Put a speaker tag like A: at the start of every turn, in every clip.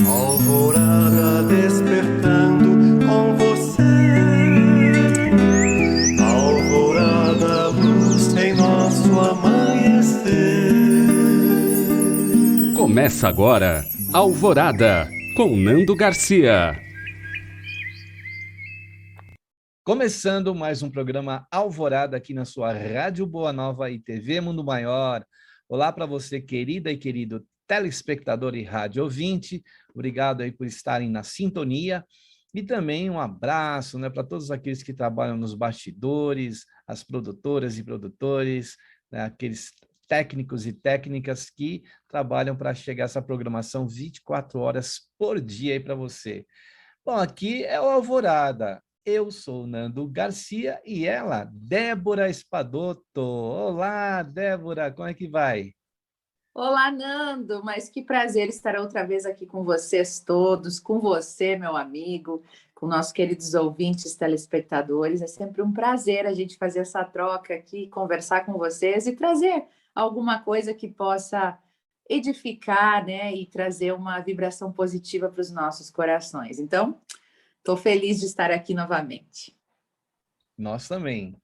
A: Alvorada despertando com você. Alvorada, luz em nosso amanhecer.
B: Começa agora, Alvorada, com Nando Garcia.
C: Começando mais um programa Alvorada aqui na sua Rádio Boa Nova e TV Mundo Maior. Olá para você, querida e querido telespectador e rádio ouvinte. Obrigado aí por estarem na sintonia. E também um abraço, né, para todos aqueles que trabalham nos bastidores, as produtoras e produtores, né, aqueles técnicos e técnicas que trabalham para chegar essa programação 24 horas por dia aí para você. Bom, aqui é o Alvorada. Eu sou o Nando Garcia e ela, Débora Espadoto. Olá, Débora, como é que vai?
D: Olá, Nando, mas que prazer estar outra vez aqui com vocês todos, com você, meu amigo, com nossos queridos ouvintes, telespectadores. É sempre um prazer a gente fazer essa troca aqui, conversar com vocês e trazer alguma coisa que possa edificar, né, e trazer uma vibração positiva para os nossos corações. Então, estou feliz de estar aqui novamente.
C: Nós também,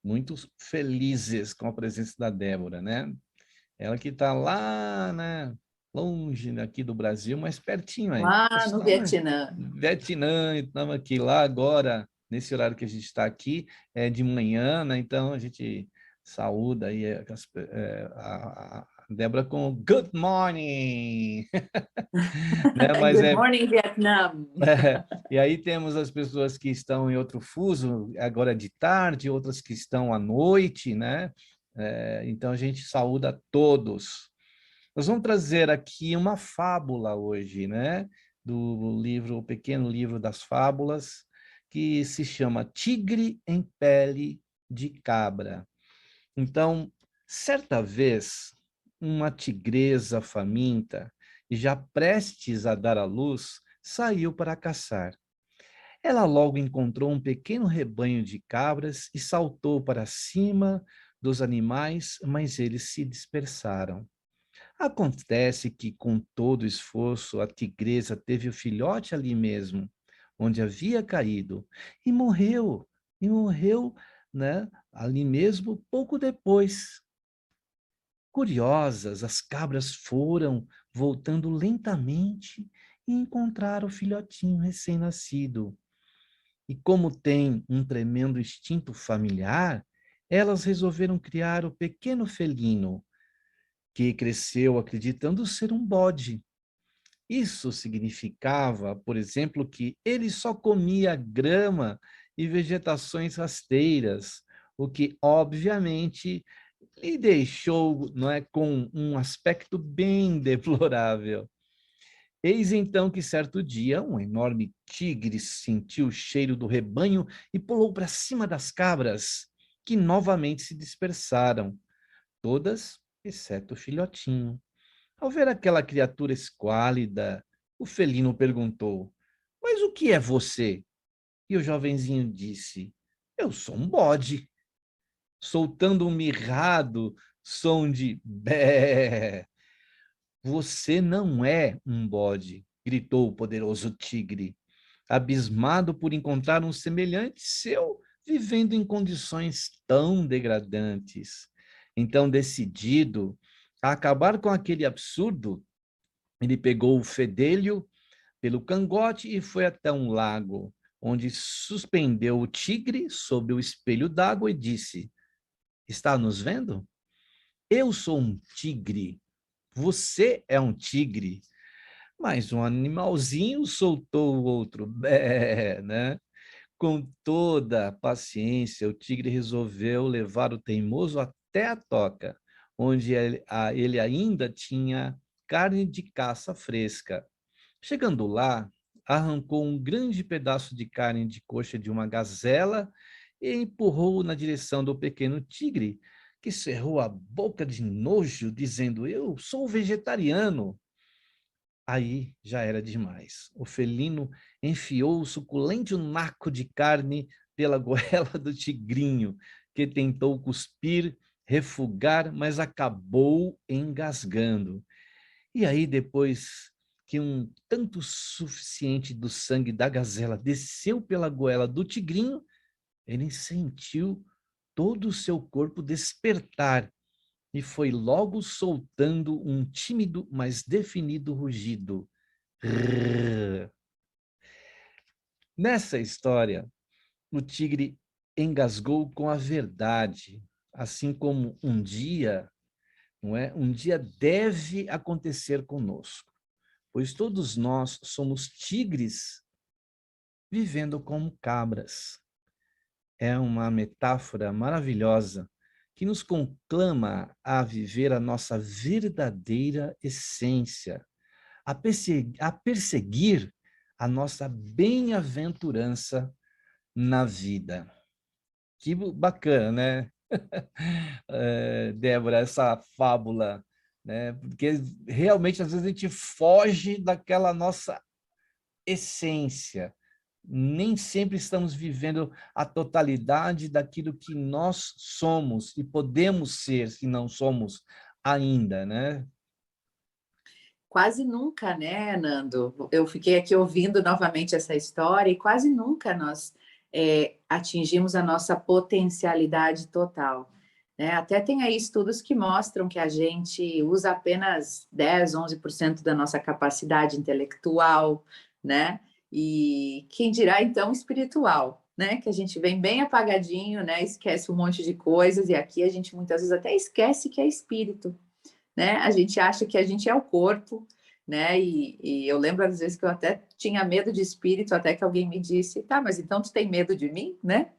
C: muito felizes com a presença da Débora, né? Ela que está lá, né, longe aqui do Brasil, mas pertinho aí.
D: Lá no
C: Estamos
D: Vietnã.
C: no Vietnã, estamos aqui lá agora, nesse horário que a gente está aqui, é de manhã, né? Então a gente saúda aí a Débora com good morning, né? Mas
D: Good morning, Vietnam.
C: e aí temos as pessoas que estão em outro fuso, agora de tarde, outras que estão à noite, né? Então a gente saúda a todos. Nós vamos trazer aqui uma fábula hoje, né? Do livro, o pequeno livro das fábulas, que se chama Tigre em Pele de Cabra. Então, certa vez, uma tigresa faminta, e já prestes a dar à luz, saiu para caçar. Ela logo encontrou um pequeno rebanho de cabras e saltou para cima dos animais, mas eles se dispersaram. Acontece que, com todo esforço, a tigresa teve o filhote ali mesmo, onde havia caído, e morreu, né, ali mesmo pouco depois. Curiosas, as cabras foram voltando lentamente e encontraram o filhotinho recém-nascido. E como tem um tremendo instinto familiar, elas resolveram criar o pequeno felino, que cresceu acreditando ser um bode. Isso significava, por exemplo, que ele só comia grama e vegetações rasteiras, o que, obviamente, lhe deixou, não é, com um aspecto bem deplorável. Eis então que certo dia um enorme tigre sentiu o cheiro do rebanho e pulou para cima das cabras, que novamente se dispersaram, todas exceto o filhotinho. Ao ver aquela criatura esquálida, o felino perguntou: Mas o que é você? E o jovenzinho disse: Eu sou um bode, soltando um mirrado som de bé. Você não é um bode, gritou o poderoso tigre, abismado por encontrar um semelhante seu vivendo em condições tão degradantes. Então, decidido a acabar com aquele absurdo, ele pegou o fedelho pelo cangote e foi até um lago, onde suspendeu o tigre sobre o espelho d'água e disse: Está nos vendo? Eu sou um tigre, você é um tigre. Mas um animalzinho soltou o outro, né? Com toda a paciência, o tigre resolveu levar o teimoso até a toca, onde ele ainda tinha carne de caça fresca. Chegando lá, arrancou um grande pedaço de carne de coxa de uma gazela e empurrou na direção do pequeno tigre, que cerrou a boca de nojo, dizendo: Eu sou vegetariano. Aí já era demais. O felino enfiou o suculento naco de carne pela goela do tigrinho, que tentou cuspir, refugar, mas acabou engasgando. E aí, depois que um tanto suficiente do sangue da gazela desceu pela goela do tigrinho, ele sentiu todo o seu corpo despertar e foi logo soltando um tímido, mas definido rugido. Rrr. Nessa história, o tigre engasgou com a verdade, assim como um dia, não é? Um dia deve acontecer conosco, pois todos nós somos tigres vivendo como cabras. É uma metáfora maravilhosa que nos conclama a viver a nossa verdadeira essência, a perseguir a nossa bem-aventurança na vida. Que bacana, né? Débora, essa fábula, né? Porque realmente às vezes a gente foge daquela nossa essência. Nem sempre estamos vivendo a totalidade daquilo que nós somos e podemos ser, se não somos ainda, né?
D: Quase nunca, né, Nando? Eu fiquei aqui ouvindo novamente essa história e quase nunca nós atingimos a nossa potencialidade total. Né? Até tem aí estudos que mostram que a gente usa apenas 10, 11% da nossa capacidade intelectual, né? E quem dirá, então, espiritual, né? Que a gente vem bem apagadinho, né? Esquece um monte de coisas e aqui a gente muitas vezes até esquece que é espírito, né? A gente acha que a gente é o corpo, né? E eu lembro às vezes que eu até tinha medo de espírito, até que alguém me disse, tá, mas então tu tem medo de mim, né?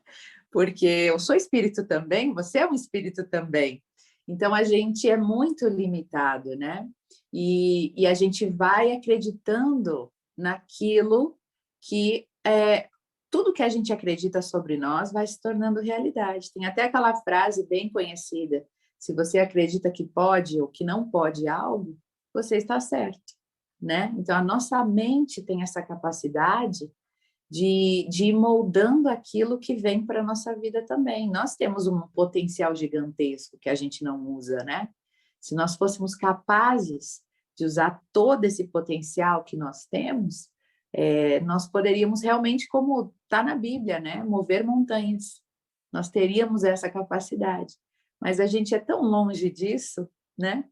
D: Porque eu sou espírito também, você é um espírito também. Então a gente é muito limitado, né? E a gente vai acreditando naquilo que tudo que a gente acredita sobre nós vai se tornando realidade. Tem até aquela frase bem conhecida: se você acredita que pode ou que não pode algo, você está certo, né? Então, a nossa mente tem essa capacidade de ir moldando aquilo que vem para a nossa vida também. Nós temos um potencial gigantesco que a gente não usa, né? Se nós fôssemos capazes de usar todo esse potencial que nós temos, nós poderíamos realmente, como está na Bíblia, né? Mover montanhas. Nós teríamos essa capacidade. Mas a gente é tão longe disso, né?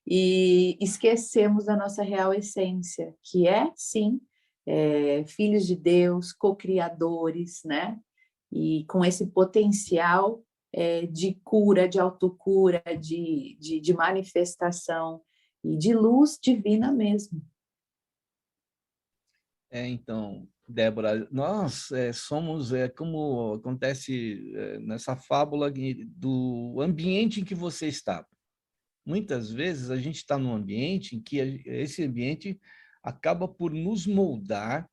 D: E esquecemos da nossa real essência, que é, sim, filhos de Deus, co-criadores, né? E com esse potencial de cura, de autocura, de manifestação e de luz divina mesmo.
C: Então, Débora, nós somos, como acontece nessa fábula do ambiente em que você está. Muitas vezes a gente está num ambiente em que esse ambiente acaba por nos moldar,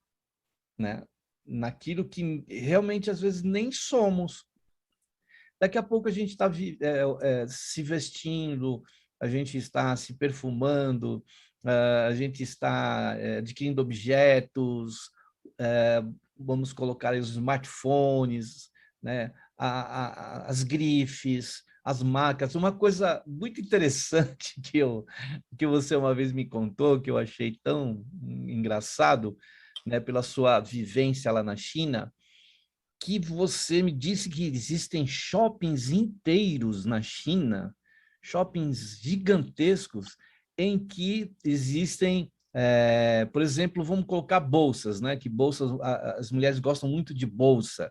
C: né, naquilo que realmente às vezes nem somos. Daqui a pouco a gente está se vestindo, a gente está se perfumando, a gente está adquirindo objetos, vamos colocar aí os smartphones, né, as grifes, as marcas. Uma coisa muito interessante que você uma vez me contou, que eu achei tão engraçado, né, pela sua vivência lá na China, que você me disse que existem shoppings inteiros na China, shoppings gigantescos, em que existem, por exemplo, vamos colocar bolsas, né? Que bolsas, as mulheres gostam muito de bolsa.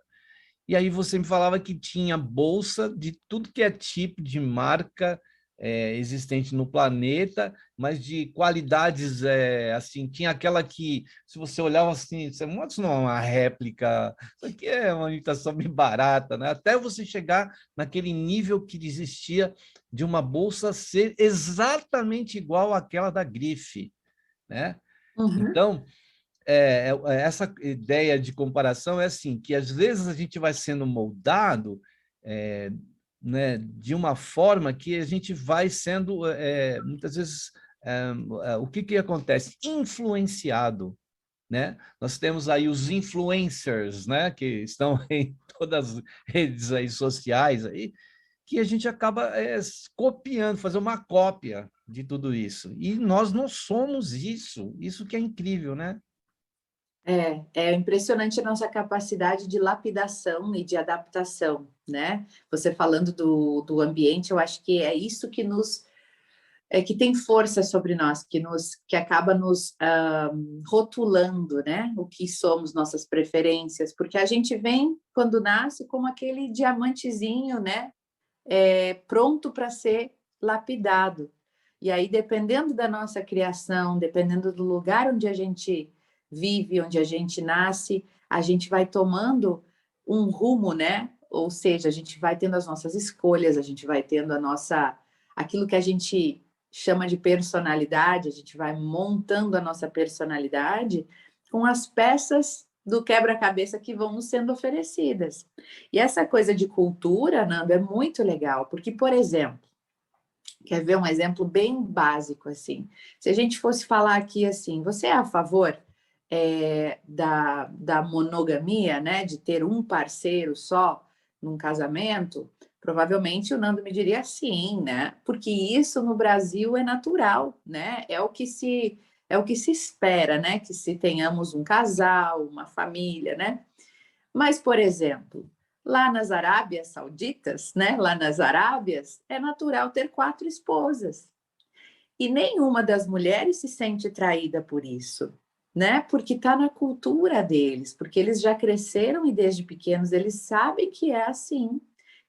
C: E aí você me falava que tinha bolsa de tudo que é tipo de marca existente no planeta, mas de qualidades, assim, tinha aquela que, se você olhava assim, isso não é uma réplica, isso aqui é uma imitação bem barata, né? Até você chegar naquele nível que existia de uma bolsa ser exatamente igual àquela da grife, né?
D: Uhum.
C: Então, essa ideia de comparação é assim, que às vezes a gente vai sendo moldado, né, de uma forma que a gente vai sendo, muitas vezes, o que acontece? Influenciado, né? Nós temos aí os influencers, né, que estão em todas as redes aí sociais, aí, que a gente acaba copiando, fazer uma cópia, de tudo isso. E nós não somos isso que é incrível, né?
D: É impressionante a nossa capacidade de lapidação e de adaptação, né? Você falando do ambiente, eu acho que é isso que que tem força sobre nós, que acaba nos rotulando, né? O que somos, nossas preferências, porque a gente vem, quando nasce, como aquele diamantezinho, né? Pronto para ser lapidado. E aí, dependendo da nossa criação, dependendo do lugar onde a gente vive, onde a gente nasce, a gente vai tomando um rumo, né? Ou seja, a gente vai tendo as nossas escolhas, a gente vai tendo aquilo que a gente chama de personalidade, a gente vai montando a nossa personalidade com as peças do quebra-cabeça que vão nos sendo oferecidas. E essa coisa de cultura, Nando, é muito legal, porque, por exemplo, quer ver um exemplo bem básico assim? Se a gente fosse falar aqui assim, você é a favor da monogamia, né? De ter um parceiro só num casamento? Provavelmente o Nando me diria sim, né? Porque isso no Brasil é natural, né? É o que se espera, né? Que se tenhamos um casal, uma família, né? Mas, por exemplo, lá nas Arábias Sauditas, né? Lá nas Arábias, é natural ter 4 esposas. E nenhuma das mulheres se sente traída por isso, né? Porque está na cultura deles, porque eles já cresceram e desde pequenos eles sabem que é assim.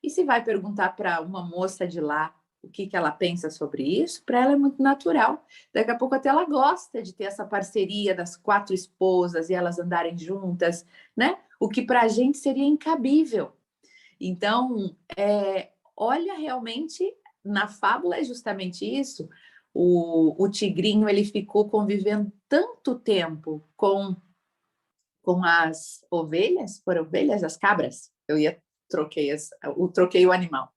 D: E se vai perguntar para uma moça de lá o que ela pensa sobre isso, para ela é muito natural. Daqui a pouco até ela gosta de ter essa parceria das 4 esposas e elas andarem juntas, né? O que para a gente seria incabível. Então, olha, realmente, na fábula é justamente isso. O tigrinho ele ficou convivendo tanto tempo com as ovelhas, por ovelhas, as cabras. Troquei o animal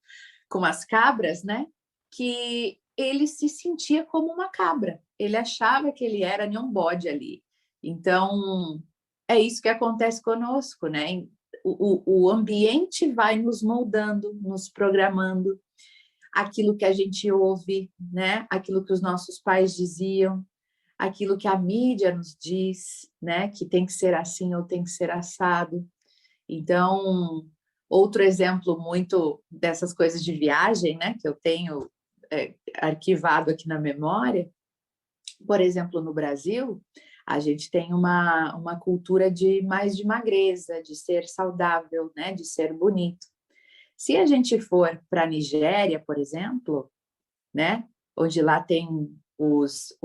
D: com as cabras, né? Que ele se sentia como uma cabra. Ele achava que ele era um bode ali. Então, é isso que acontece conosco, né? O ambiente vai nos moldando, nos programando, aquilo que a gente ouve, né? Aquilo que os nossos pais diziam, aquilo que a mídia nos diz, né? Que tem que ser assim ou tem que ser assado. Então, outro exemplo muito dessas coisas de viagem, né? Que eu tenho arquivado aqui na memória, por exemplo, no Brasil, a gente tem uma cultura de mais de magreza, de ser saudável, né? De ser bonito. Se a gente for para a Nigéria, por exemplo, né? Onde lá tem os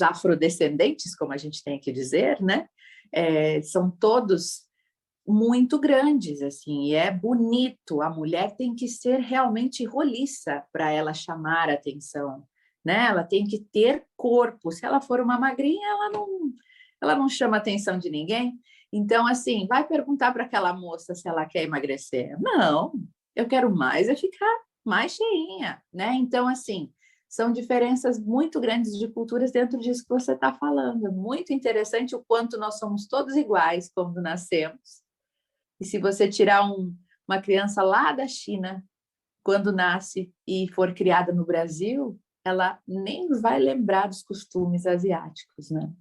D: afrodescendentes, como a gente tem que dizer, né? São todos muito grandes, assim, e é bonito. A mulher tem que ser realmente roliça para ela chamar a atenção, né? Ela tem que ter corpo. Se ela for uma magrinha, ela não chama a atenção de ninguém. Então, assim, vai perguntar para aquela moça se ela quer emagrecer. Não, eu quero mais é ficar mais cheinha, né? Então, assim, são diferenças muito grandes de culturas dentro disso que você está falando. É muito interessante o quanto nós somos todos iguais quando nascemos. E se você tirar uma criança lá da China, quando nasce e for criada no Brasil, ela nem vai lembrar dos costumes asiáticos, né?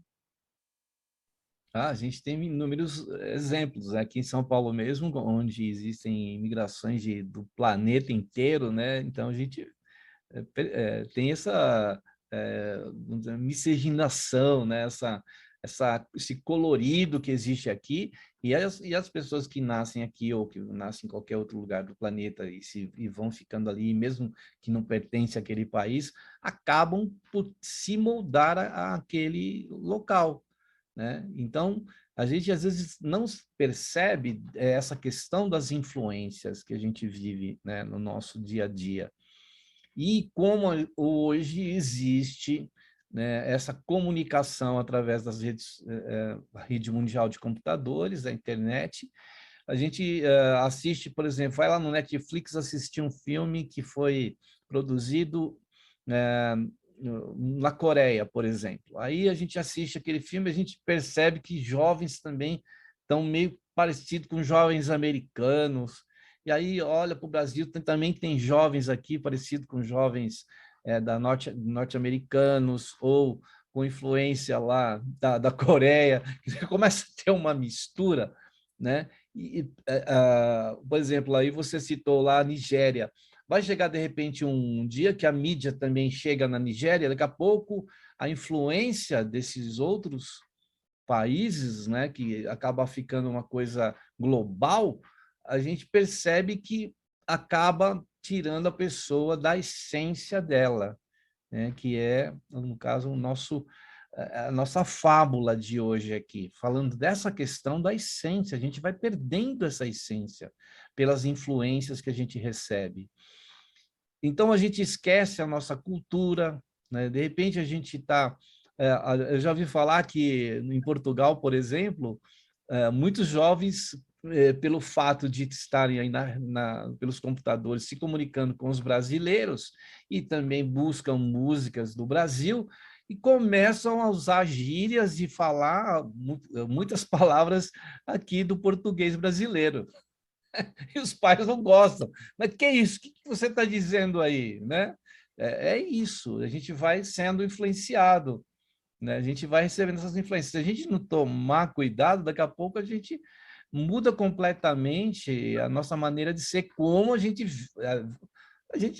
C: A gente tem inúmeros exemplos aqui em São Paulo mesmo, onde existem imigrações do planeta inteiro, né? Então a gente tem essa miscigenação, né? Esse colorido que existe aqui, e as pessoas que nascem aqui ou que nascem em qualquer outro lugar do planeta e vão ficando ali, mesmo que não pertence àquele país, acabam por se moldar àquele local, né? Então, a gente às vezes não percebe essa questão das influências que a gente vive, né, no nosso dia a dia. E como hoje existe, né, essa comunicação através das redes, a rede mundial de computadores, a internet, a gente assiste, por exemplo, vai lá no Netflix assistir um filme que foi produzido na Coreia, por exemplo. Aí a gente assiste aquele filme, a gente percebe que jovens também estão meio parecidos com jovens americanos, e aí olha para o Brasil, também tem jovens aqui, parecido com jovens norte-americanos, ou com influência lá da Coreia, você começa a ter uma mistura, né? Por exemplo, aí você citou lá a Nigéria. Vai chegar, de repente, um dia que a mídia também chega na Nigéria, daqui a pouco a influência desses outros países, né, que acaba ficando uma coisa global, a gente percebe que acaba tirando a pessoa da essência dela, né, que é, no caso, a nossa fábula de hoje aqui, falando dessa questão da essência. A gente vai perdendo essa essência pelas influências que a gente recebe. Então, a gente esquece a nossa cultura, né? De repente, a gente está... eu já ouvi falar que, em Portugal, por exemplo, muitos jovens, pelo fato de estarem aí pelos computadores se comunicando com os brasileiros e também buscam músicas do Brasil e começam a usar gírias e falar muitas palavras aqui do português brasileiro. E os pais não gostam. Mas que é isso? O que você está dizendo aí? Né? É isso, a gente vai sendo influenciado, né? A gente vai recebendo essas influências. Se a gente não tomar cuidado, daqui a pouco a gente muda completamente a nossa maneira de ser, como a gente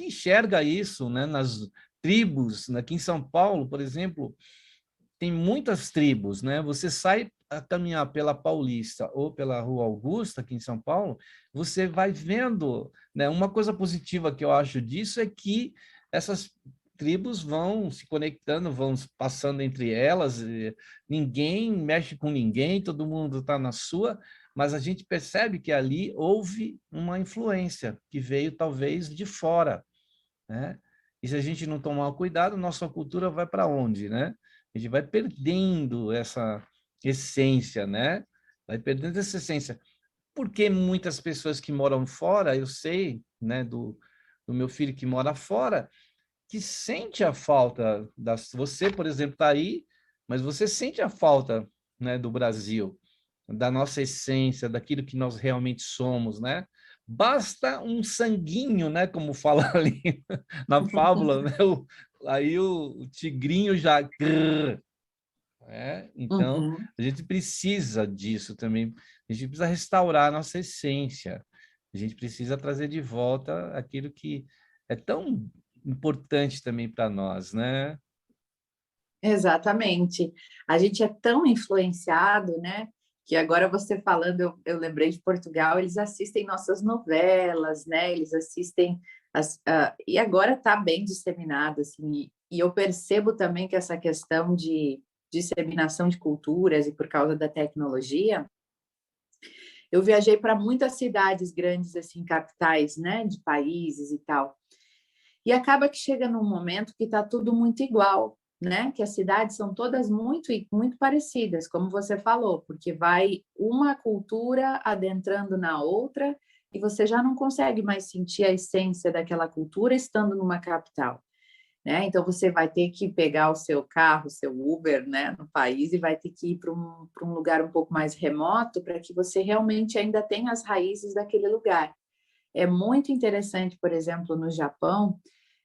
C: enxerga isso, né? Nas tribos, aqui em São Paulo, por exemplo, tem muitas tribos, né? Você sai a caminhar pela Paulista ou pela Rua Augusta, aqui em São Paulo, você vai vendo, né? Uma coisa positiva que eu acho disso é que essas tribos vão se conectando, vão passando entre elas, ninguém mexe com ninguém, todo mundo está na sua, mas a gente percebe que ali houve uma influência que veio talvez de fora, né? E se a gente não tomar cuidado, nossa cultura vai para onde, né? A gente vai perdendo essa essência, né? Vai perdendo essa essência. Porque muitas pessoas que moram fora, eu sei, né, do meu filho que mora fora, que sente a falta das... Você, por exemplo, está aí, mas você sente a falta, né, do Brasil, da nossa essência, daquilo que nós realmente somos, né? Basta um sanguinho, né, como fala ali na fábula, né? Aí o tigrinho já... né? Então,
D: Uhum.
C: a gente precisa disso também. A gente precisa restaurar a nossa essência. A gente precisa trazer de volta aquilo que é tão importante também para nós, né?
D: Exatamente. A gente é tão influenciado, né? Que agora você falando, eu lembrei de Portugal, eles assistem nossas novelas, né? Eles assistem e agora está bem disseminado, assim, e eu percebo também que essa questão de disseminação de culturas e por causa da tecnologia, eu viajei para muitas cidades grandes, assim, capitais, né? De países e tal. E acaba que chega num momento que está tudo muito igual, né? Que as cidades são todas muito parecidas, como você falou, porque vai uma cultura adentrando na outra e você já não consegue mais sentir a essência daquela cultura estando numa capital, né? Então você vai ter que pegar o seu carro, o seu Uber, né, no país e vai ter que ir para um lugar um pouco mais remoto para que você realmente ainda tenha as raízes daquele lugar. É muito interessante, por exemplo, no Japão,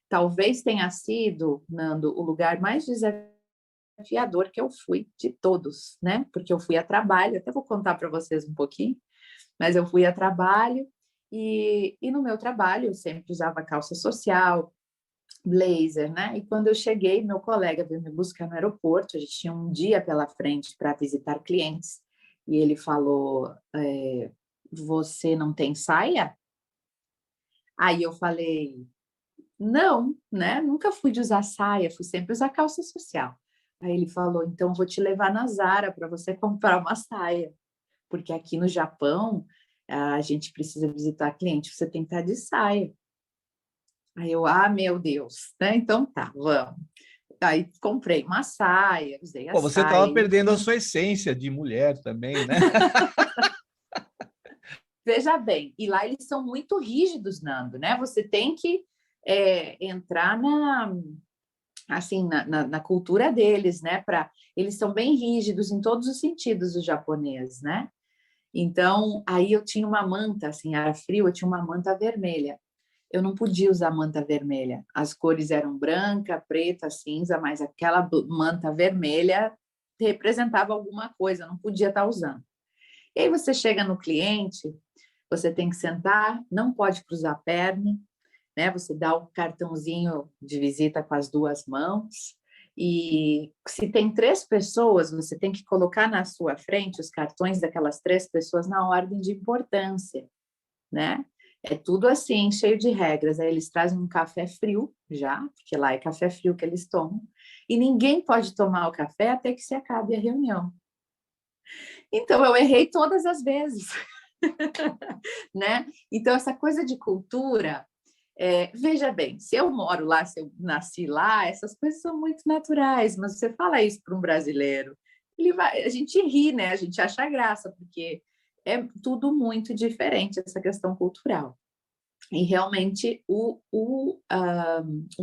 D: talvez tenha sido, Nando, o lugar mais desafiador que eu fui de todos, né? Porque eu fui a trabalho, até vou contar para vocês um pouquinho, mas eu fui a trabalho e no meu trabalho eu sempre usava calça social, blazer, né? E quando eu cheguei, meu colega veio me buscar no aeroporto, a gente tinha um dia pela frente para visitar clientes, e ele falou, você não tem saia? Aí eu falei, não, né? Nunca fui de usar saia, fui sempre usar calça social. Aí ele falou, então vou te levar na Zara para você comprar uma saia, porque aqui no Japão a gente precisa visitar cliente, você tem que estar de saia. Aí eu, meu Deus, né? Então tá, vamos. Aí comprei uma saia, usei a
C: Pô, você estava
D: saia,
C: perdendo a
D: enfim.
C: sua essência de mulher também, né?
D: Veja bem, e lá eles são muito rígidos, Nando, né? Você tem que entrar assim, na cultura deles, né? Eles são bem rígidos em todos os sentidos, os japoneses, né? Então, aí eu tinha uma manta, assim, era frio, eu tinha uma manta vermelha. Eu não podia usar manta vermelha. As cores eram branca, preta, cinza, mas aquela manta vermelha representava alguma coisa, eu não podia estar usando. E aí você chega no cliente, você tem que sentar, não pode cruzar a perna, né? Você dá o cartãozinho de visita com as duas mãos. E se tem 3 pessoas, você tem que colocar na sua frente os cartões daquelas 3 pessoas na ordem de importância, né? É tudo assim, cheio de regras. Aí eles trazem um café frio já, porque lá é café frio que eles tomam, e ninguém pode tomar o café até que se acabe a reunião. Então eu errei todas as vezes, né? Então essa coisa de cultura, veja bem, se eu moro lá, se eu nasci lá, essas coisas são muito naturais, mas você fala isso para um brasileiro, a gente ri, né? A gente acha graça, porque é tudo muito diferente, essa questão cultural. E realmente o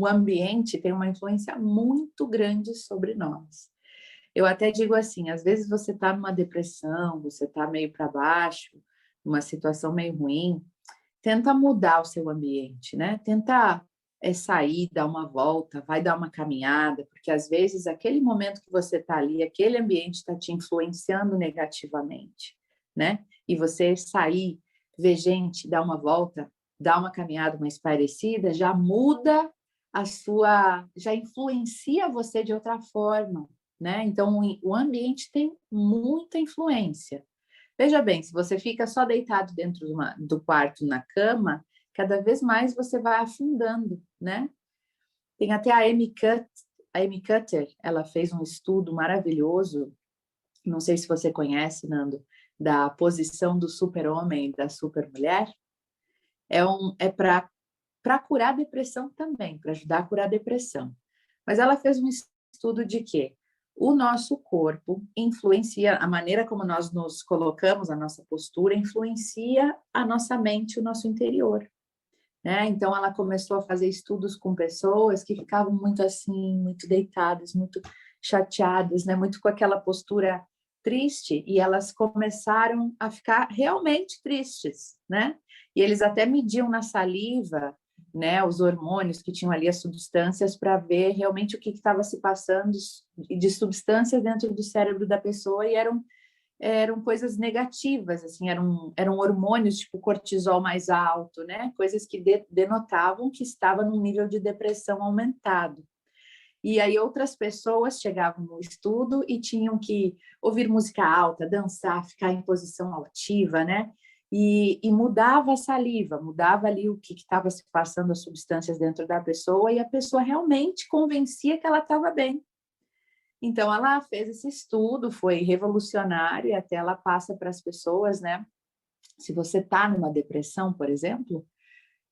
D: ambiente tem uma influência muito grande sobre nós. Eu até digo assim, às vezes você está numa depressão, você está meio para baixo, numa situação meio ruim, tenta mudar o seu ambiente, né? Tenta sair, dar uma volta, vai dar uma caminhada, porque às vezes aquele momento que você está ali, aquele ambiente está te influenciando negativamente, né? E você sair, ver gente, dar uma volta, dar uma caminhada mais parecida, já muda já influencia você de outra forma, né? Então o ambiente tem muita influência. Veja bem, se você fica só deitado dentro do quarto, na cama, cada vez mais você vai afundando, né? Tem até a Amy Cutter, ela fez um estudo maravilhoso, não sei se você conhece, Nando, da posição do super-homem e da super-mulher. É para curar a depressão também, para ajudar a curar a depressão. Mas ela fez um estudo de que o nosso corpo influencia, a maneira como nós nos colocamos, a nossa postura, influencia a nossa mente, o nosso interior, né? Então, ela começou a fazer estudos com pessoas que ficavam muito assim, muito deitadas, muito chateadas, né? Muito com aquela postura triste, e elas começaram a ficar realmente tristes, né? E eles até mediam na saliva, né, os hormônios que tinham ali, as substâncias, para ver realmente o que estava se passando de substâncias dentro do cérebro da pessoa, e eram coisas negativas, assim, eram hormônios tipo cortisol mais alto, né, coisas que denotavam que estava num nível de depressão aumentado. E aí outras pessoas chegavam no estudo e tinham que ouvir música alta, dançar, ficar em posição altiva, né? E mudava a saliva, mudava ali o que estava se passando, as substâncias dentro da pessoa, e a pessoa realmente convencia que ela estava bem. Então, ela fez esse estudo, foi revolucionário, e até ela passa para as pessoas, né? Se você está numa depressão, por exemplo,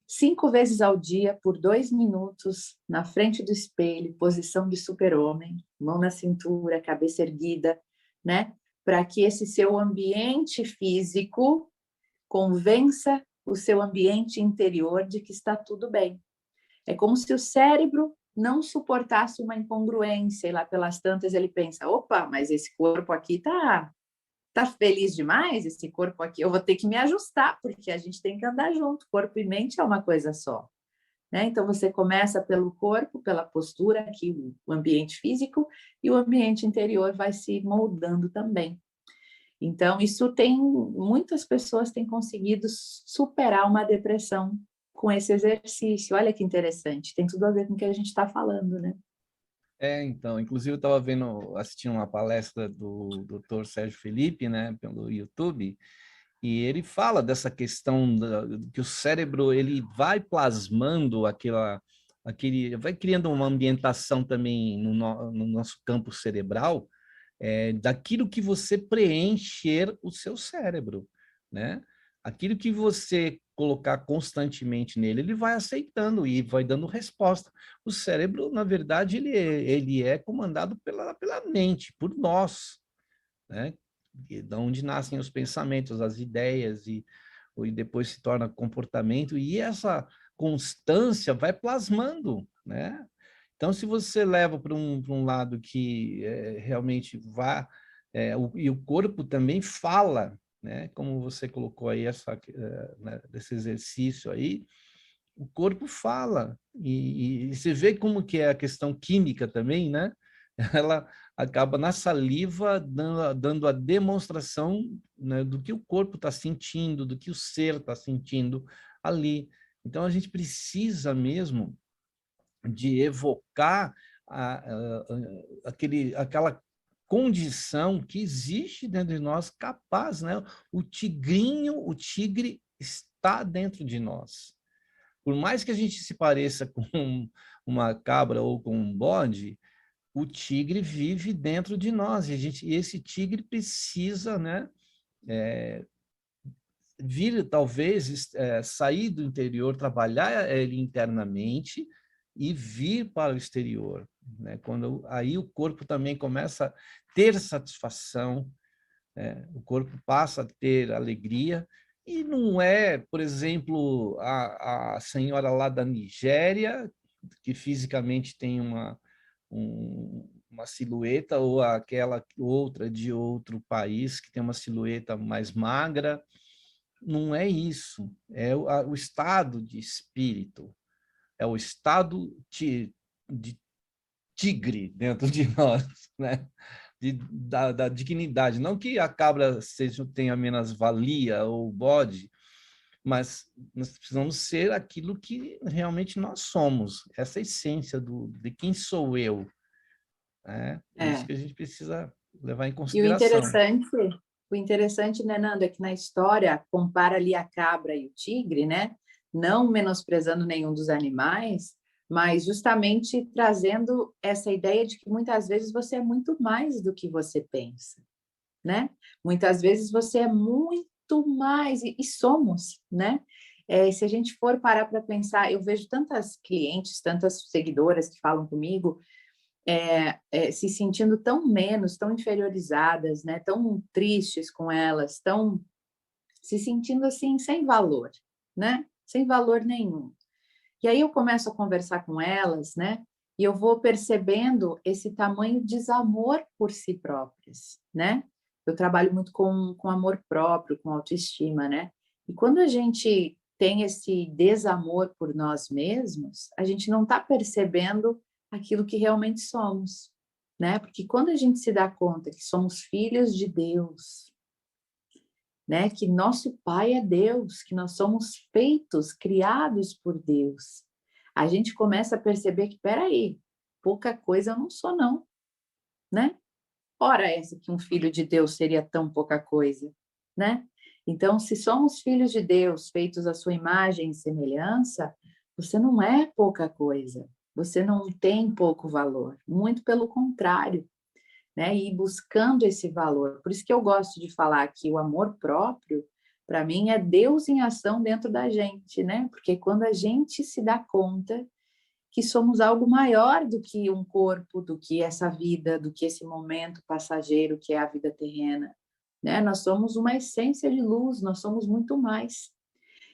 D: 5 vezes ao dia, por 2 minutos, na frente do espelho, posição de super-homem, mão na cintura, cabeça erguida, né? Para que esse seu ambiente físico convença o seu ambiente interior de que está tudo bem. É como se o cérebro não suportasse uma incongruência, e lá pelas tantas ele pensa, opa, mas esse corpo aqui tá feliz demais, esse corpo aqui, eu vou ter que me ajustar, porque a gente tem que andar junto, corpo e mente é uma coisa só, né? Então você começa pelo corpo, pela postura aqui, o ambiente físico, e o ambiente interior vai se moldando também. Então, muitas pessoas têm conseguido superar uma depressão com esse exercício. Olha que interessante, tem tudo a ver com o que a gente está falando, né?
C: Então, inclusive eu estava assistindo uma palestra do Dr. Sérgio Felipe, né, pelo YouTube, e ele fala dessa questão que o cérebro ele vai plasmando vai criando uma ambientação também no nosso campo cerebral, daquilo que você preencher o seu cérebro, né? Aquilo que você colocar constantemente nele, ele vai aceitando e vai dando resposta. O cérebro, na verdade, ele é comandado pela mente, por nós, né? Da onde nascem os pensamentos, as ideias, e depois se torna comportamento, e essa constância vai plasmando, né? Então, se você leva para um lado que realmente e o corpo também fala, né? Como você colocou aí né, desse exercício aí, o corpo fala. E você vê como que é a questão química também, né? Ela acaba na saliva dando a demonstração, né, do que o corpo está sentindo, do que o ser está sentindo ali. Então, a gente precisa mesmo de evocar aquela condição que existe dentro de nós, capaz, né? O tigre está dentro de nós. Por mais que a gente se pareça com uma cabra ou com um bode, o tigre vive dentro de nós, e esse tigre precisa, né, vir, talvez, sair do interior, trabalhar ele internamente e vir para o exterior, né? Quando aí o corpo também começa a ter satisfação, né? O corpo passa a ter alegria, e não é, por exemplo, a senhora lá da Nigéria, que fisicamente tem uma silhueta, ou aquela outra de outro país que tem uma silhueta mais magra. Não é isso, é o estado de espírito, é o estado de tigre dentro de nós, né? Da dignidade. Não que a cabra tenha menos valia, ou o bode, mas nós precisamos ser aquilo que realmente nós somos, essa essência de quem sou eu, né? É isso que a gente precisa levar em
D: E
C: consideração.
D: o interessante, né, Nando, é que na história compara ali a cabra e o tigre, né? Não menosprezando nenhum dos animais, mas justamente trazendo essa ideia de que muitas vezes você é muito mais do que você pensa, né? Muitas vezes você é muito mais, e somos, né? Se a gente for parar para pensar, eu vejo tantas clientes, tantas seguidoras que falam comigo, se sentindo tão menos, tão inferiorizadas, né? Tão tristes com elas, tão se sentindo assim sem valor, né? Sem valor nenhum. E aí eu começo a conversar com elas, né? E eu vou percebendo esse tamanho de desamor por si próprias, né? Eu trabalho muito com amor próprio, com autoestima, né? E quando a gente tem esse desamor por nós mesmos, a gente não está percebendo aquilo que realmente somos, né? Porque quando a gente se dá conta que somos filhos de Deus, né? Que nosso Pai é Deus, que nós somos feitos, criados por Deus, a gente começa a perceber que, peraí, pouca coisa eu não sou não, né? Ora essa que um filho de Deus seria tão pouca coisa, né? Então, se somos filhos de Deus, feitos à sua imagem e semelhança, você não é pouca coisa, você não tem pouco valor, muito pelo contrário, né? E buscando esse valor. Por isso que eu gosto de falar que o amor próprio, para mim, é Deus em ação dentro da gente, né? Porque quando a gente se dá conta que somos algo maior do que um corpo, do que essa vida, do que esse momento passageiro que é a vida terrena, né? Nós somos uma essência de luz, nós somos muito mais.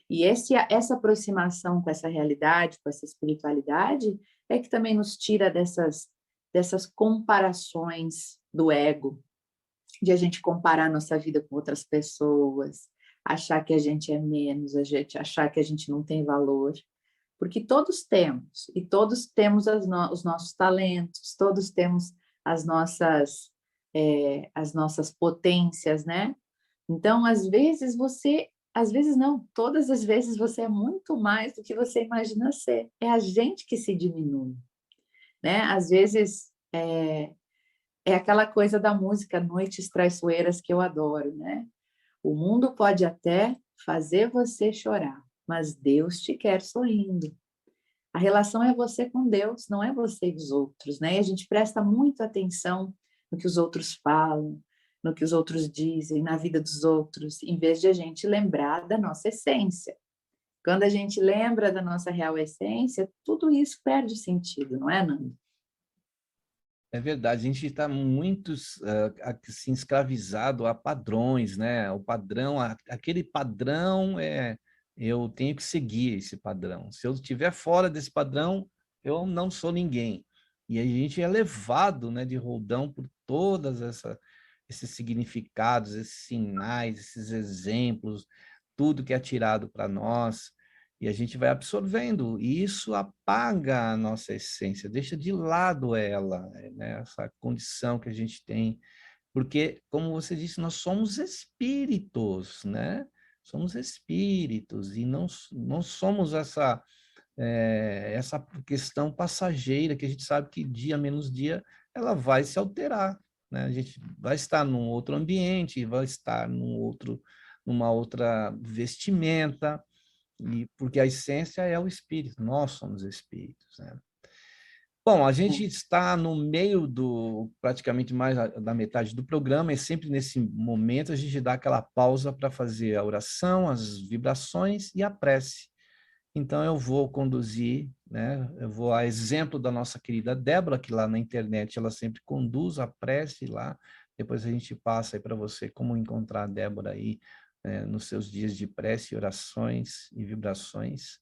D: E essa aproximação com essa realidade, com essa espiritualidade, é que também nos tira dessas comparações do ego, de a gente comparar nossa vida com outras pessoas, achar que a gente é menos, a gente achar que a gente não tem valor, porque todos temos, e todos temos os nossos talentos, todos temos as nossas potências, né? Então, às vezes não, todas as vezes você é muito mais do que você imagina ser. É a gente que se diminui, né? Às vezes é aquela coisa da música Noites Traiçoeiras que eu adoro, né? O mundo pode até fazer você chorar, mas Deus te quer sorrindo. A relação é você com Deus, não é você e os outros, né? E a gente presta muita atenção no que os outros falam, no que os outros dizem, na vida dos outros, em vez de a gente lembrar da nossa essência. Quando a gente lembra da nossa real essência, tudo isso perde sentido, não é, Nando?
C: É verdade, a gente está muito assim, escravizado a padrões, né? O padrão, aquele padrão eu tenho que seguir esse padrão. Se eu estiver fora desse padrão, eu não sou ninguém. E a gente é levado, né, de roldão por todas esses significados, esses sinais, esses exemplos, tudo que é tirado para nós, e a gente vai absorvendo, e isso apaga a nossa essência, deixa de lado ela, né? Essa condição que a gente tem, porque, como você disse, nós somos espíritos, né? Somos espíritos, e não somos essa questão passageira, que a gente sabe que dia menos dia ela vai se alterar, né? A gente vai estar num outro ambiente, vai estar numa outra vestimenta, e porque a essência é o espírito, nós somos espíritos, né? Bom, a gente está no meio praticamente mais da metade do programa, e sempre nesse momento a gente dá aquela pausa para fazer a oração, as vibrações e a prece. Então, eu vou conduzir, né? Eu vou, a exemplo da nossa querida Débora, que lá na internet ela sempre conduz a prece lá. Depois a gente passa aí para você como encontrar a Débora aí, nos seus dias de prece, orações e vibrações.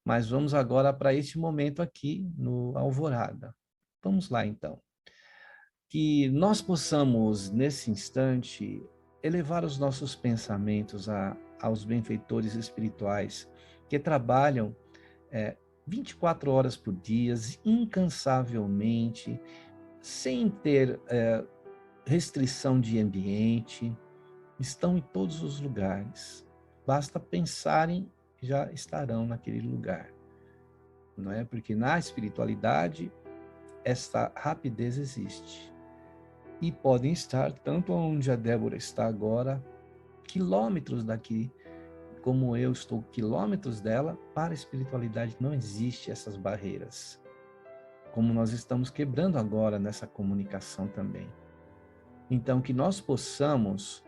C: Mas vamos agora para este momento aqui no Alvorada. Vamos lá, então. Que nós possamos, nesse instante, elevar os nossos pensamentos aos benfeitores espirituais que trabalham 24 horas por dia, incansavelmente, sem ter restrição de ambiente, estão em todos os lugares. Basta pensarem, já estarão naquele lugar. Não é? Porque na espiritualidade, essa rapidez existe. E podem estar, tanto onde a Débora está agora, quilômetros daqui, como eu estou quilômetros dela, para a espiritualidade não existe essas barreiras. Como nós estamos quebrando agora nessa comunicação também. Então, que nós possamos,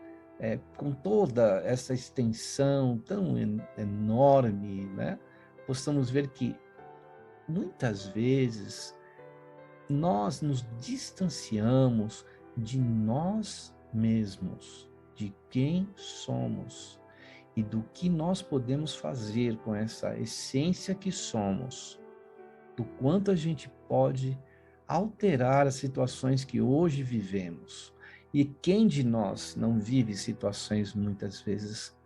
C: com toda essa extensão tão enorme, né, possamos ver que, muitas vezes, nós nos distanciamos de nós mesmos, de quem somos e do que nós podemos fazer com essa essência que somos, do quanto a gente pode alterar as situações que hoje vivemos. E quem de nós não vive situações muitas vezes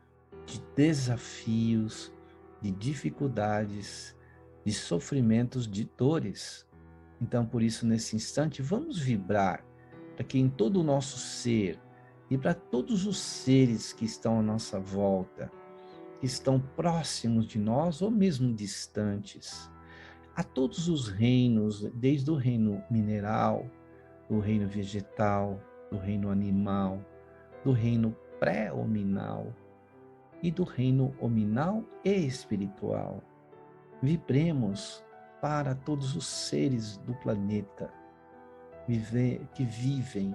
C: de desafios, de dificuldades, de sofrimentos, de dores? Então, por isso, nesse instante, vamos vibrar para que em todo o nosso ser e para todos os seres que estão à nossa volta, que estão próximos de nós ou mesmo distantes, a todos os reinos, desde o reino mineral, do reino vegetal, do reino animal, do reino pré-hominal e do reino hominal e espiritual. Vibremos para todos os seres do planeta que vivem,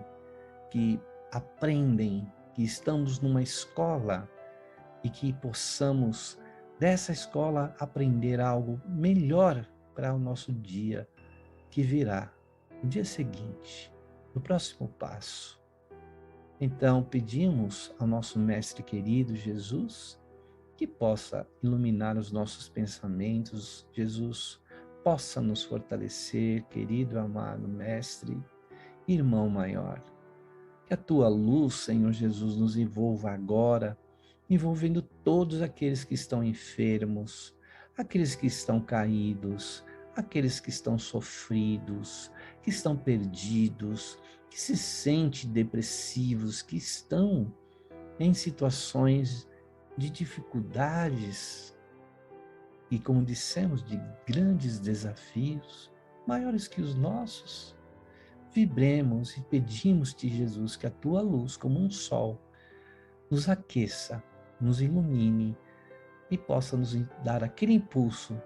C: que aprendem, que estamos numa escola e que possamos, dessa escola, aprender algo melhor para o nosso dia que virá, no dia seguinte, no próximo passo. Então, pedimos ao nosso Mestre querido Jesus que possa iluminar os nossos pensamentos. Jesus possa nos fortalecer, querido amado Mestre, irmão maior. Que a tua luz, Senhor Jesus, nos envolva agora, envolvendo todos aqueles que estão enfermos, aqueles que estão caídos, aqueles que estão sofridos, que estão perdidos, que se sentem depressivos, que estão em situações de dificuldades e, como dissemos, de grandes desafios, maiores que os nossos. Vibremos e pedimos-te, Jesus, que a tua luz, como um sol, nos aqueça, nos ilumine e possa nos dar aquele impulso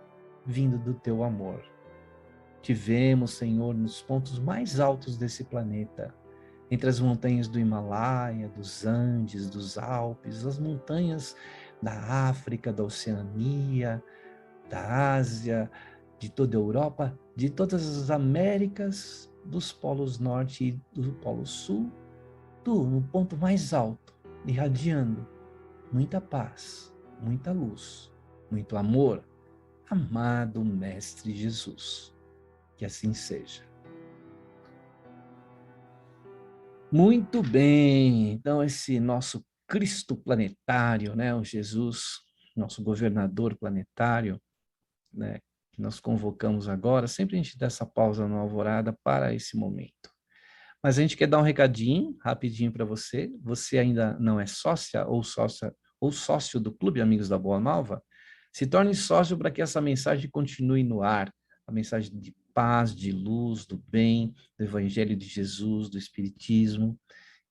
C: vindo do teu amor. Te vemos, Senhor, nos pontos mais altos desse planeta, entre as montanhas do Himalaia, dos Andes, dos Alpes, as montanhas da África, da Oceania, da Ásia, de toda a Europa, de todas as Américas, dos polos norte e do polo sul, tu no ponto mais alto, irradiando muita paz, muita luz, muito amor, amado Mestre Jesus. Que assim seja. Muito bem, então esse nosso Cristo planetário, né, o Jesus, nosso governador planetário, né, que nós convocamos agora, sempre a gente dá essa pausa na alvorada para esse momento. Mas a gente quer dar um recadinho rapidinho para você. Você ainda não é sócia ou sócio do Clube Amigos da Boa Nova? Se torne sócio para que essa mensagem continue no ar, a mensagem de paz, de luz, do bem, do Evangelho de Jesus, do Espiritismo.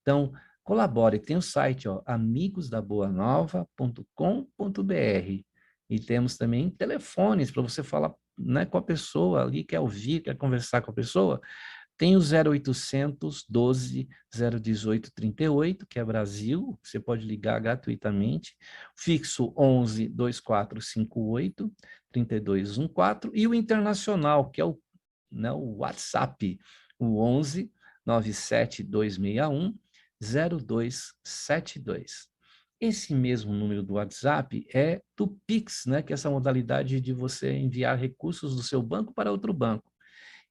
C: Então, colabore. Tem o site, ó, amigosdaboanova.com.br. E temos também telefones para você falar, né, com a pessoa ali, quer ouvir, quer conversar com a pessoa. Tem o 0800 12 018 38, que é Brasil, você pode ligar gratuitamente. Fixo 11 2458 3214 e o internacional, que é o, né, o WhatsApp, o 11 97261 0272. Esse mesmo número do WhatsApp é do Pix, né, que é essa modalidade de você enviar recursos do seu banco para outro banco.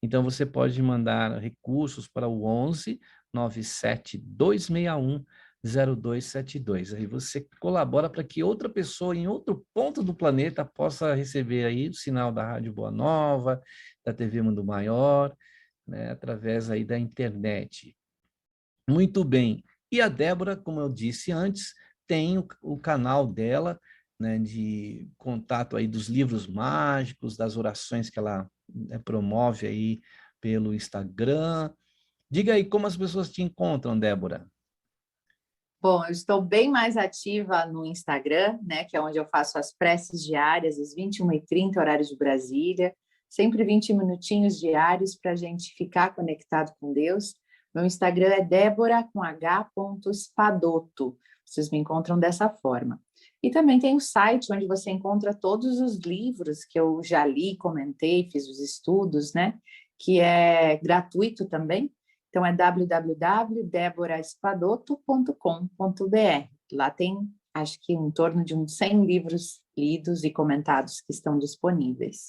C: Então, você pode mandar recursos para o 11 97261 0272. Aí você colabora para que outra pessoa em outro ponto do planeta possa receber aí o sinal da Rádio Boa Nova, da TV Mundo Maior, né, através aí da internet. Muito bem. E a Débora, como eu disse antes, tem o canal dela, né, de contato aí dos livros mágicos, das orações que ela, né, promove aí pelo Instagram. Diga aí como as pessoas te encontram, Débora.
D: Bom, eu estou bem mais ativa no Instagram, né, que é onde eu faço as preces diárias, às 21h30, horário de Brasília, sempre 20 minutinhos diários para a gente ficar conectado com Deus. Meu Instagram é Débora com H.Espadoto. Vocês me encontram dessa forma. E também tem o site onde você encontra todos os livros que eu já li, comentei, fiz os estudos, né? Que é gratuito também. Então, é www.deboraespadoto.com.br. Lá tem, acho que, em torno de uns 100 livros lidos e comentados que estão disponíveis.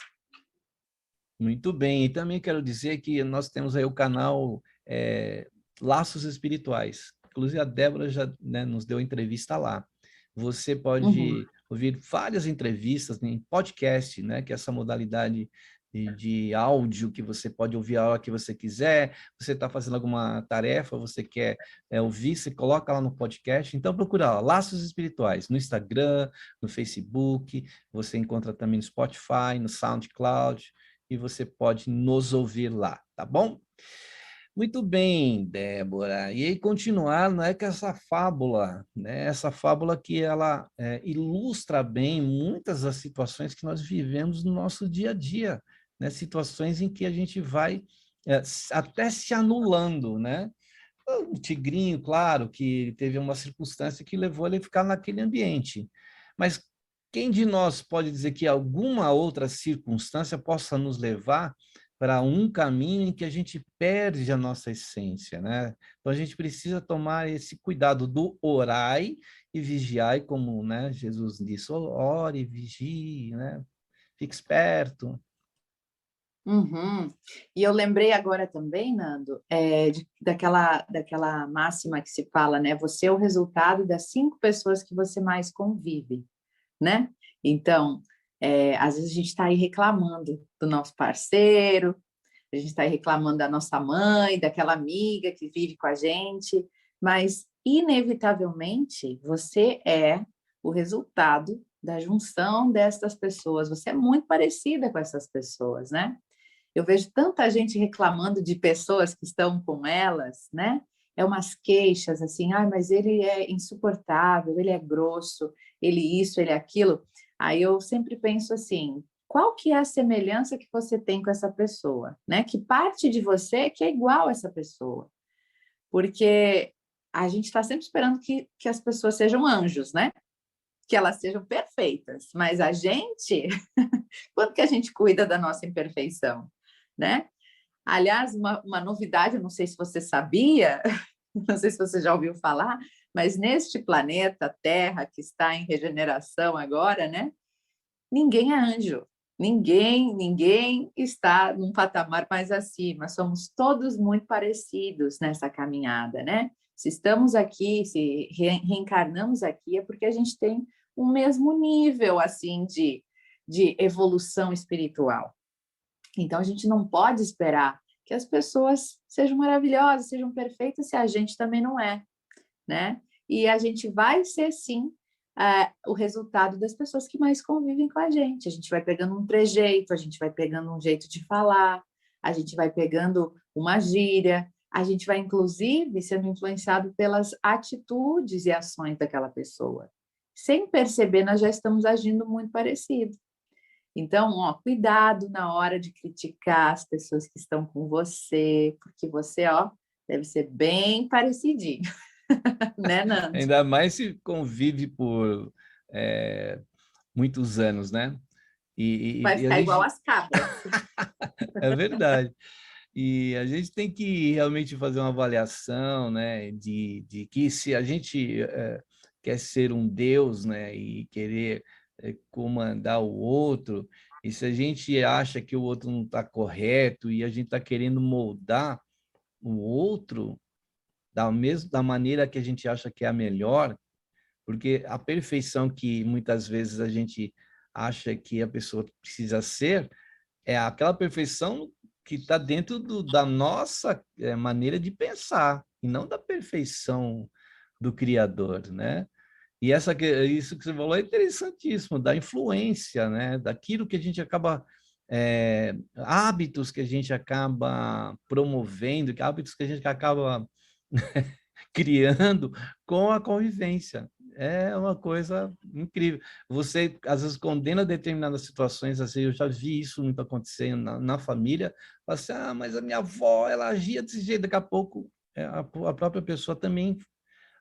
C: Muito bem. E também quero dizer que nós temos aí o canal Laços Espirituais. Inclusive, a Débora já, né, nos deu entrevista lá. Você pode ouvir várias entrevistas em podcast, né, que é essa modalidade de áudio que você pode ouvir a hora que você quiser. Você está fazendo alguma tarefa, você quer ouvir, você coloca lá no podcast. Então, procura lá, Laços Espirituais, no Instagram, no Facebook, você encontra também no Spotify, no SoundCloud, e você pode nos ouvir lá, tá bom? Muito bem, Débora. E aí continuar, não é que essa fábula, né? Essa fábula que ela ilustra bem muitas das situações que nós vivemos no nosso dia a dia, né? Situações em que a gente vai até se anulando, né? O tigrinho, claro, que teve uma circunstância que levou ele a ficar naquele ambiente. Mas quem de nós pode dizer que alguma outra circunstância possa nos levar para um caminho em que a gente perde a nossa essência, né? Então a gente precisa tomar esse cuidado do orai e vigiai, como, né, Jesus disse, ore e vigie, né? Fique esperto.
D: E eu lembrei agora também, Nando, daquela máxima que se fala, né? Você é o resultado das 5 pessoas que você mais convive, né? Então, às vezes a gente está aí reclamando do nosso parceiro, a gente está aí reclamando da nossa mãe, daquela amiga que vive com a gente, mas, inevitavelmente, você é o resultado da junção destas pessoas. Você é muito parecida com essas pessoas, né? Eu vejo tanta gente reclamando de pessoas que estão com elas, né? É umas queixas assim, mas ele é insuportável, ele é grosso, ele isso, ele aquilo. Aí eu sempre penso assim, qual que é a semelhança que você tem com essa pessoa, né? Que parte de você que é igual a essa pessoa? Porque a gente está sempre esperando que as pessoas sejam anjos, né? Que elas sejam perfeitas, mas a gente, quando que a gente cuida da nossa imperfeição, né? Aliás, uma novidade, eu não sei se você sabia, não sei se você já ouviu falar, mas neste planeta Terra, que está em regeneração agora, né? Ninguém é anjo, Ninguém está num patamar mais acima. Somos todos muito parecidos nessa caminhada, né? Se estamos aqui, se reencarnamos aqui, é porque a gente tem o mesmo nível, assim, de evolução espiritual. Então, a gente não pode esperar que as pessoas sejam maravilhosas, sejam perfeitas, se a gente também não é, né? E a gente vai ser, sim, o resultado das pessoas que mais convivem com a gente. A gente vai pegando um trejeito, a gente vai pegando um jeito de falar, a gente vai pegando uma gíria, a gente vai, inclusive, sendo influenciado pelas atitudes e ações daquela pessoa. Sem perceber, nós já estamos agindo muito parecido. Então, ó, cuidado na hora de criticar as pessoas que estão com você, porque você, ó, deve ser bem parecidinho, né, Nando?
C: Ainda mais se convive por muitos anos, né?
D: Vai
C: E a
D: ficar igual
C: gente...
D: as cabras.
C: É verdade. E a gente tem que realmente fazer uma avaliação, né, de que se a gente quer ser um Deus, né, e querer comandar o outro, e se a gente acha que o outro não está correto e a gente está querendo moldar o outro da maneira que a gente acha que é a melhor, porque a perfeição que muitas vezes a gente acha que a pessoa precisa ser é aquela perfeição que está dentro da nossa maneira de pensar, e não da perfeição do Criador, né? E isso que você falou é interessantíssimo, da influência, né? Daquilo que a gente acaba, hábitos que a gente acaba promovendo, hábitos que a gente acaba criando com a convivência. É uma coisa incrível. Você, às vezes, condena determinadas situações, assim, eu já vi isso muito acontecendo na família, fala assim, mas a minha avó, ela agia desse jeito, daqui a pouco a própria pessoa também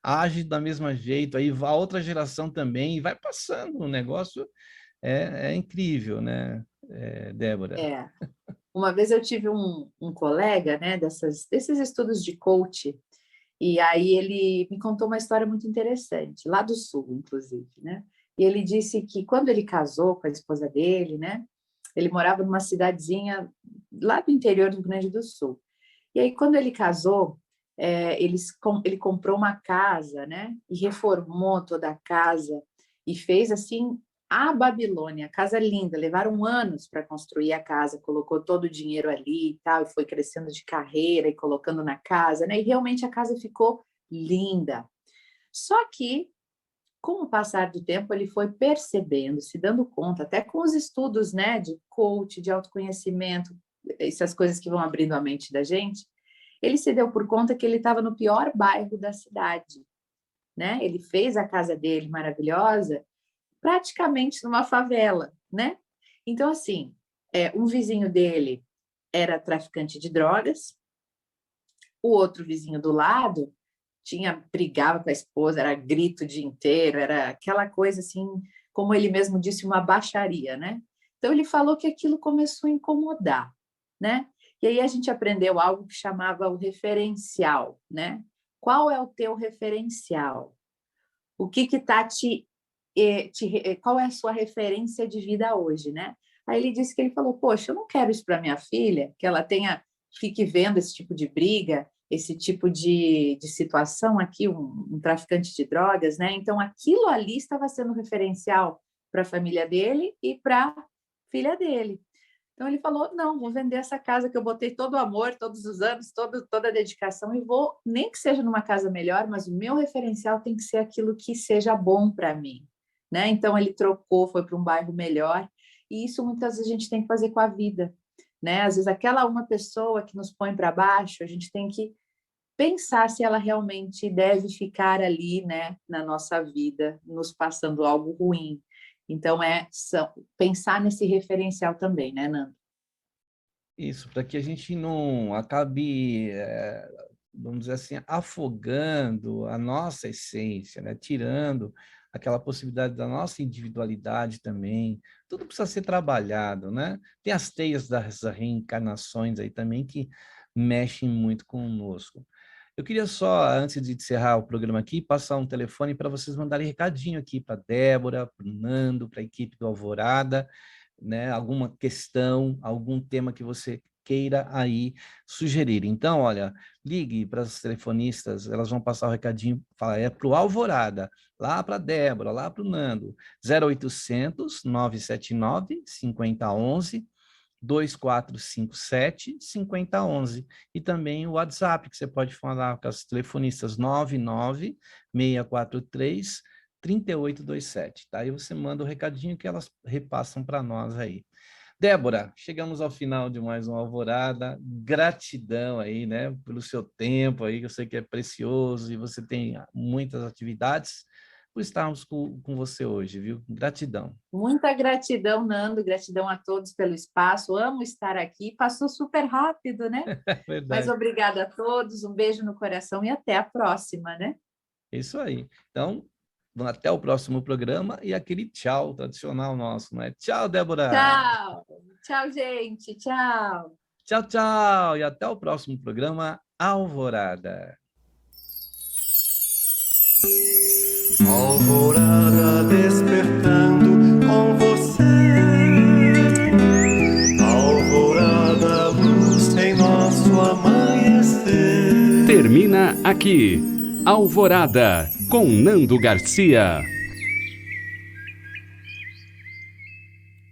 C: age da mesma jeito, aí a outra geração também, e vai passando, o negócio é incrível, né, Débora?
D: É. Uma vez eu tive um colega, né, desses estudos de coach, e aí ele me contou uma história muito interessante, lá do Sul, inclusive, né? E ele disse que quando ele casou com a esposa dele, né, ele morava numa cidadezinha lá do interior do Rio Grande do Sul. E aí, quando ele casou, ele comprou uma casa, né, e reformou toda a casa e fez assim a Babilônia, casa linda. Levaram anos para construir a casa, colocou todo o dinheiro ali e tal, e foi crescendo de carreira e colocando na casa, né? E realmente a casa ficou linda. Só que, com o passar do tempo, ele foi percebendo, se dando conta, até com os estudos, né, de coach, de autoconhecimento, essas coisas que vão abrindo a mente da gente, ele se deu por conta que ele estava no pior bairro da cidade, né? Ele fez a casa dele maravilhosa, praticamente numa favela, né? Então, assim, um vizinho dele era traficante de drogas, o outro vizinho do lado brigava com a esposa, era grito o dia inteiro, era aquela coisa assim, como ele mesmo disse, uma baixaria, né? Então, ele falou que aquilo começou a incomodar, né? E aí a gente aprendeu algo que chamava o referencial, né? Qual é o teu referencial? O que está qual é a sua referência de vida hoje, né? Aí ele disse que ele falou, poxa, eu não quero isso para minha filha, que ela fique vendo esse tipo de briga, esse tipo de situação aqui, um traficante de drogas, né? Então, aquilo ali estava sendo referencial para a família dele e para a filha dele. Então, ele falou, não, vou vender essa casa que eu botei todo o amor, todos os anos, toda a dedicação, e vou, nem que seja numa casa melhor, mas o meu referencial tem que ser aquilo que seja bom para mim, né? Então, ele trocou, foi para um bairro melhor, e isso muitas vezes a gente tem que fazer com a vida, né? Às vezes, aquela uma pessoa que nos põe para baixo, a gente tem que pensar se ela realmente deve ficar ali, né, na nossa vida, nos passando algo ruim. Então, pensar nesse referencial também, né, Nando?
C: Isso, para que a gente não acabe, vamos dizer assim, afogando a nossa essência, né? Tirando aquela possibilidade da nossa individualidade também. Tudo precisa ser trabalhado, né? Tem as teias das reencarnações aí também que mexem muito conosco. Eu queria só, antes de encerrar o programa aqui, passar um telefone para vocês mandarem recadinho aqui para Débora, para o Nando, para a equipe do Alvorada, né, alguma questão, algum tema que você queira aí sugerir. Então, olha, ligue para as telefonistas, elas vão passar o recadinho, fala, é para o Alvorada, lá para a Débora, lá para o Nando, 0800 979 5011, 2457 5011, e também o WhatsApp, que você pode falar com as telefonistas 99 643 3827, tá? Aí você manda o recadinho que elas repassam para nós aí. Débora, chegamos ao final de mais uma Alvorada. Gratidão aí, né, pelo seu tempo aí, que eu sei que é precioso e você tem muitas atividades, por estarmos com você hoje, viu? Gratidão.
D: Muita gratidão, Nando, gratidão a todos pelo espaço. Amo estar aqui. Passou super rápido, né?
C: É verdade.
D: Mas obrigada a todos, um beijo no coração e até a próxima, né?
C: Isso aí. Então, até o próximo programa e aquele tchau tradicional nosso, né? Tchau, Débora!
D: Tchau! Tchau, gente! Tchau!
C: Tchau, tchau! E até o próximo programa Alvorada.
A: Alvorada despertando com você. Alvorada, luz em nosso amanhecer.
B: Termina aqui Alvorada com Nando Garcia.